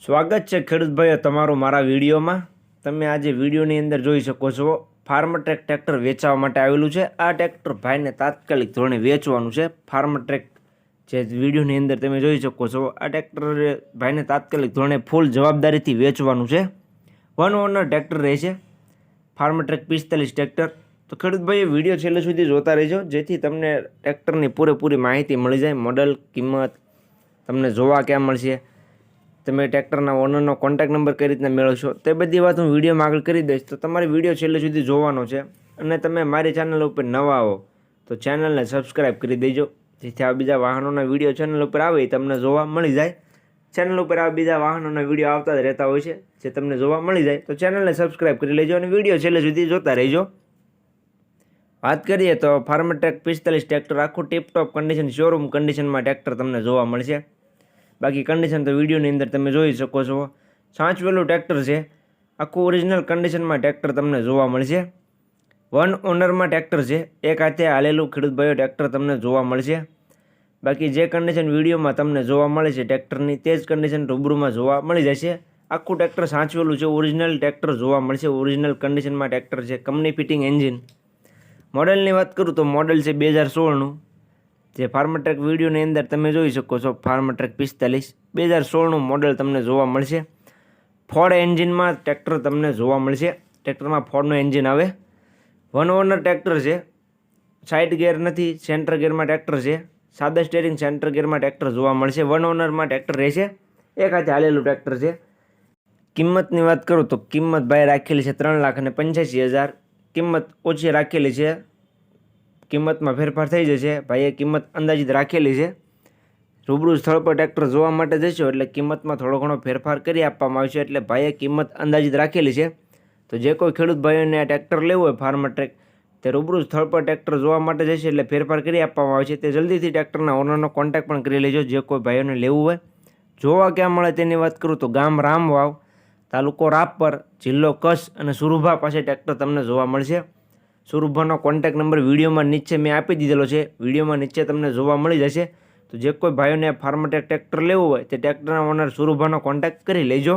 સ્વાગત છે ખેડૂત ભાઈઓ તમારું મારા વિડીયોમાં। તમે આજે વિડીયોની અંદર જોઈ શકો છો ફાર્મટ્રેક ટ્રેક્ટર વેચવા માટે આવેલું છે। આ ટ્રેક્ટર ભાઈને તાત્કાલિક ધોરણે વેચવાનું છે। ફાર્મટ્રેક જે વિડીયોની અંદર તમે જોઈ શકો છો આ ટ્રેક્ટર ભાઈને તાત્કાલિક ધોરણે ફૂલ જવાબદારીથી વેચવાનું છે। વન ઓનર ટ્રેક્ટર રહેશે ફાર્મટ્રેક 45 ટ્રેક્ટર। તો ખેડૂત ભાઈઓ વિડીયો છેલ્લે સુધી જોતા રહેજો જેથી તમને ટ્રેક્ટરની પૂરેપૂરી માહિતી મળી જાય। મોડલ, કિંમત તમને જોવા ક્યાં મળશે, તમે ટ્રેક્ટરના ઓનરનો કોન્ટેક્ટ નંબર કઈ રીતના મેળવશો તે બધી વાત હું વિડીયોમાં આગળ કરી દઈશ। તો તમારે વિડીયો છેલ્લે સુધી જોવાનો છે અને તમે મારી ચેનલ ઉપર નવા હો તો ચેનલને સબસ્ક્રાઈબ કરી દેજો જેથી આ બીજા વાહનોના વિડીયો ચેનલ ઉપર આવે તમને જોવા મળી જાય। ચેનલ ઉપર આ બીજા વાહનોના વિડીયો આવતા જ રહેતા હોય છે જે તમને જોવા મળી જાય। તો ચેનલને સબસ્ક્રાઈબ કરી લેજો અને વિડીયો છેલ્લે સુધી જોતા રહેજો। વાત કરીએ તો ફાર્મટ્રેક 45 ટ્રેક્ટર આખું ટીપટોપ કન્ડિશન, શોરૂમ કન્ડિશનમાં ટ્રેક્ટર તમને જોવા મળશે। બાકી કન્ડિશન તો વિડીયોની અંદર તમે જોઈ શકો છો। સાચવેલું ટ્રેક્ટર છે, આખું ઓરિજિનલ કન્ડિશનમાં ટ્રેક્ટર તમને જોવા મળશે। વન ઓનરમાં ટ્રેક્ટર છે, એક હાથે હાલેલું ખેડૂત ભાઈઓ ટ્રેક્ટર તમને જોવા મળશે। બાકી જે કન્ડિશન વિડીયોમાં તમને જોવા મળે છે ટ્રેક્ટરની તે જ કન્ડિશન રૂબરૂમાં જોવા મળી જશે। આખું ટ્રેક્ટર સાચવેલું છે, ઓરિજિનલ ટ્રેક્ટર જોવા મળશે, ઓરિજિનલ કન્ડિશનમાં ટ્રેક્ટર છે, કંપની ફિટિંગ એન્જિન। મોડલની વાત કરું તો મોડલ છે 2016નું, જે ફાર્મટ્રેક વિડીયોની અંદર તમે જોઈ શકો છો ફાર્મટ્રેક 45 2016નું મોડલ તમને જોવા મળશે। ફોર્ડ એન્જિનમાં ટ્રેક્ટર તમને જોવા મળશે, ટ્રેક્ટરમાં ફોર્ડનું એન્જિન આવે। વન ઓનર ટ્રેક્ટર છે, સાઇડ ગિયર નથી, સેન્ટર ગિયરમાં ટ્રેક્ટર છે, સાદા સ્ટેરિંગ સેન્ટર ગિયરમાં ટ્રેક્ટર જોવા મળશે। વન ઓનરમાં ટ્રેક્ટર રહેશે, એક હાથે હાલેલું ટ્રેક્ટર છે। કિંમતની વાત કરું તો કિંમત ભાઈ રાખેલી છે 3,85,000। કિંમત ઓછી રાખેલી છે, કિંમતમાં ફેરફાર થઈ જશે। ભાઈએ કિંમત અંદાજિત રાખેલી છે, રૂબરૂ સ્થળ પર ટ્રેક્ટર જોવા માટે જશો એટલે કિંમતમાં થોડો ઘણો ફેરફાર કરી આપવામાં આવશે। એટલે ભાઈએ કિંમત અંદાજિત રાખેલી છે। તો જે કોઈ ખેડૂત ભાઈઓને આ ટ્રેક્ટર લેવું હોય ફાર્મટ્રેક તે રૂબરૂ સ્થળ પર ટ્રેક્ટર જોવા માટે જશે એટલે ફેરફાર કરી આપવામાં આવશે। તે જલ્દીથી ટ્રેક્ટરના ઓનરનો કોન્ટેક્ટ પણ કરી લેજો જે કોઈ ભાઈઓને લેવું હોય। જોવા ક્યાં મળે તેની વાત કરું તો ગામ રામવાવ, તાલુકો રાપર, જિલ્લો કચ્છ અને સુરુભા પાસે ટ્રેક્ટર તમને જોવા મળશે। સુરુભાનો કોન્ટેક્ટ નંબર વિડીયોમાં નીચે મેં આપી દીધેલો છે, વિડીયોમાં નીચે તમને જોવા મળી જશે। તો જે કોઈ ભાઈઓને ફાર્મટ્રેક ટ્રેક્ટર લેવું હોય તે ટ્રેક્ટરના ઓનર સુરુભાનો કોન્ટેક્ટ કરી લેજો।